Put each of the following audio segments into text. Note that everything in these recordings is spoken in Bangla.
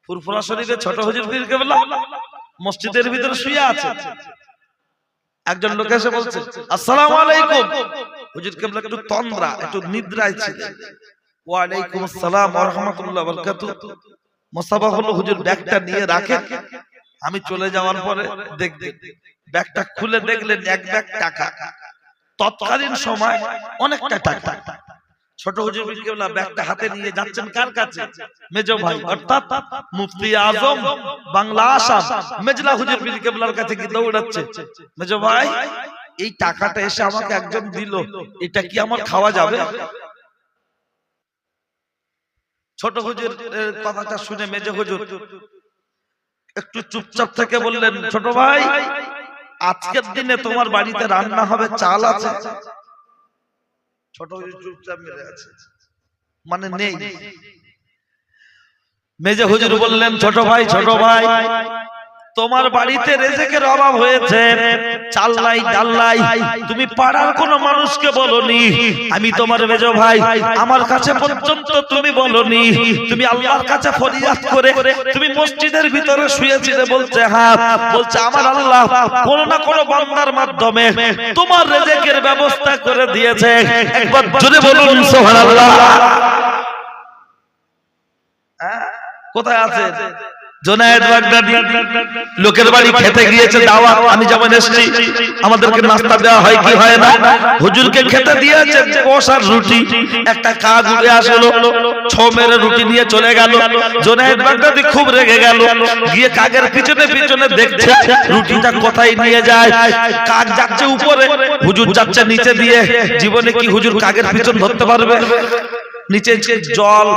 ফুরফুরা শরীফে ছোট হুজুর পীর কেবলা মসজিদের ভিতরে শুয়ে আছে। একজন লোক এসে বলছে আসসালামু আলাইকুম। হুজুর কেবলা একটু তন্দ্রা, একটু নিদ্রায় ছিলেন। ওয়া আলাইকুম আসসালাম ওয়া রাহমাতুল্লাহি ওয়া বারাকাতুহু। মুস্তাফা হলো হুজুর ব্যাগটা নিয়ে রাখেন, আমি চলে যাওয়ার পরে দেখবেন। ব্যাগটা খুলে দেখলেন এক ব্যাগ টাকা। তৎকালীন সময় অনেকটা টাকা। ছোট হুজুর পীর কেবলা ব্যাগটা হাতে নিয়ে যাচ্ছেন কার কাছে? মেজো ভাই অর্থাৎ মুফতি আজম বাংলা আসাম মেজলা হুজুর পীর কেবলার কাছে কি দৌড়াচ্ছে, মেজো ভাই এই টাকাটা এসে আমাকে একজন দিল, এটা কি আমার খাওয়া যাবে? ছোট হুজুর কথাটা শুনে মেজো হুজুর একটু চুপচাপ থেকে বললেন, ছোট ভাই আজকের দিনে তোমার বাড়িতে রান্না হবে, চাল আছে? ছোট হুজুর চুপচাপ মেরে আছে, মানে নেই। মেজো হুজুর বললেন, ছোট ভাই তোমার বাড়িতে রেজেকের অভাব হয়েছে, চাল নাই ডাল নাই, তুমি পাড়ার কোনো মানুষকে বলনি, আমি তোমার মেজো ভাই, আমার কাছে পর্যন্ত তুমি বলনি, তুমি আল্লাহর কাছে ফরিয়াদ করে তুমি মসজিদের ভিতরে শুয়েছিলে। বলছে হ্যাঁ। বলছে আমার আল্লাহ কোন না কোন বান্দার মাধ্যমে তোমার রেজেকের ব্যবস্থা করে দিয়েছে। একবার জোরে বলুন সুবহানাল্লাহ। কোথায় আছে জুনায়েদ বাগদাদি? লোকের বাড়ি খেতে গিয়েছে দাওয়াত, আমি যেমন এসেছি আমাদেরকে নাস্তা দেওয়া হয় কি হয় না? হুজুরকে খেতে দিয়েছে কষার রুটি, একটা কাক উড়ে আসলো, ছো মেরে রুটি নিয়ে চলে গেল। জুনায়েদ বাগদাদি খুব রেগে গেল, গিয়ে কাকের পিছনে পিছনে দেখছে রুটিটা কোথায় নিয়ে যায়। কাক যাচ্ছে উপরে, হুজুর যাচ্ছে নিচে দিয়ে। জীবনে কি হুজুর কাকের পিছন ধরতে পারবে? নিচে জল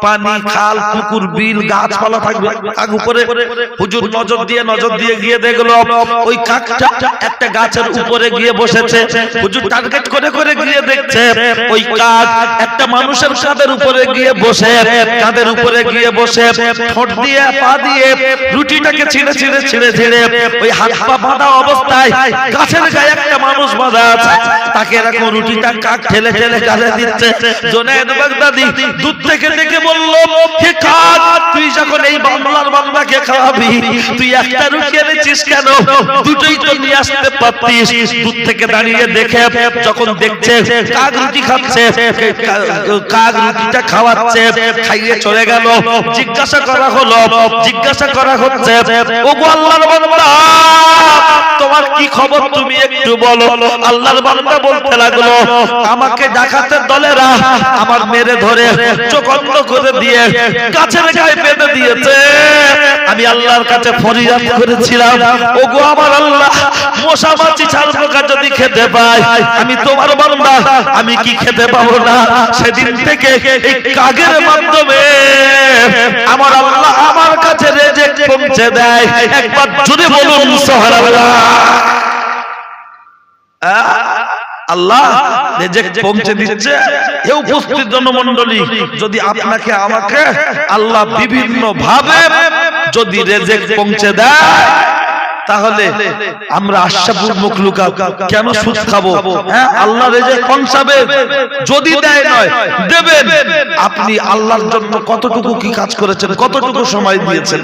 পানি খাল পুকুর বিল গাছপালা থাকবে, কাক উপরে। হুজুর নজর দিয়ে গিয়ে দেখলো ওই কাকটা একটা গাছের উপরে গিয়ে বসেছে। হুজুর টার্গেট করে করে গিয়ে দেখছে ওই কাক একটা মানুষের কাঁধের উপরে গিয়ে বসে, কাঁধের উপরে গিয়ে বসে ঠোঁট দিয়ে পা দিয়ে রুটিটাকে ছিঁড়ে ছিঁড়ে ছিঁড়ে ছিঁড়ে ওই হাত পা বাঁধা অবস্থায় গাছের গায়ে একটা মানুষ বাঁধা আছে, তাকে এরকম রুটিটা কাক ঠেলে ঠেলে গালে দিচ্ছে। জুনায়েদ বাগদাদি দূর থেকে দেখে বলল, হে কাক, তুই যখন এই বাংলার বান্দাকে খাওয়াবি, তুই একটা রুটি এনেছিস কেন? দুটোই তো নিয়ে আসতে পারতিস। দূর থেকে দাঁড়িয়ে দেখে যখন দেখছে কাক রুটি খাচ্ছে, কাক রুটিটা খাওয়াচ্ছে, খাইয়ে চলে গেল। জিজ্ঞাসা করা হচ্ছে, ওগো আল্লাহর বান্দা, তোমার কি খবর তুমি একটু বলো। আল্লাহর বান্দা বলতে লাগলো, আমাকে ডাকাতের দলেরা আমার মেরে ধরে চোখ অন্ধ করে দিয়ে গাছের গায়ে বেঁধে দিয়েছে। আমি আল্লাহর কাছে ফরিয়াদ করেছিলাম, ওগো আমার আল্লাহ, মশা মাছি ছাল পোকা যদি খেতে পাই, আমি তোমার বান্দা, আমি কি খেতে পাবো না? সেদিন থেকে এই কাকের মাধ্যমে আমার আল্লাহ আমার কাছে রেজেক পৌঁছে দেয়। একবার জোরে বলুন সুবহানাল্লাহ। আল্লাহ রেজেক পৌঁছে দিচ্ছে। এই উপস্থিত জনমণ্ডলী, যদি আপনাকে আমাকে আল্লাহ বিভিন্ন ভাবে যদি রেজেক পৌঁছে দেয়, তাহলে আমরা আশরাফুল মাখলুকাত কেন সুদ খাবো? হ্যাঁ, আল্লাহ রেজেক পৌঁছাবে, যদি দেয় নয় দেবেন। আপনি আল্লাহর জন্য কতটুকু কি কাজ করেছেন, কতটুকু সময় দিয়েছেন?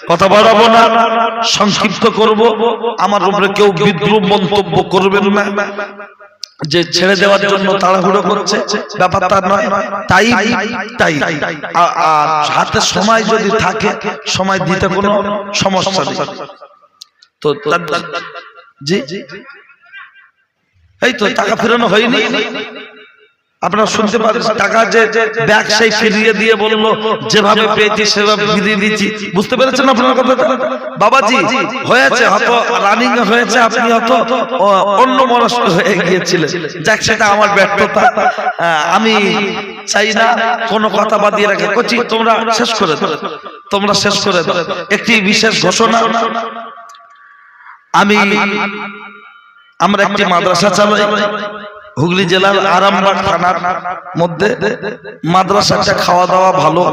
কথা বাড়াবো না, সংক্ষিপ্ত করব। আমার উপরে কেউ বিদ্রুপ মন্তব্য করবেন না যে ছেড়ে দেওয়ার জন্য তাড়াহুড়ো করছে, ব্যাপারটা নয়। তাই আর হাতে সময় যদি থাকে, সময় দিতে কোনো সমস্যা নেই। তো জি, এই তো টাকা ফেরানো হয়নি, আপনারা শুনতে পারেন। টাকা যে ব্যাগ সেই ফিরিয়ে দিয়ে বললো, যেভাবে পেয়েছি সেভাবে ফিরিয়ে দিচ্ছি। বুঝতে পেরেছেন আপনার কথাটা? বাবাজি হয়েছে, হয়তো রানিং হয়েছে, আপনি হয়তো অন্য মনস্ক হয়ে গিয়েছিলেন। যাক, সেটা আমার ব্যর্থতা। আমি চাই না কোনো কথা বাদিয়ে রাখে। কচি তোমরা শেষ করে দাও। একটি বিশেষ ঘোষণা, আমরা একটি মাদ্রাসা চালাই হুগলি জেলার আরামবাগ থানার মধ্যে। মাদ্রাসাটা খাওয়া দাওয়া ভালো।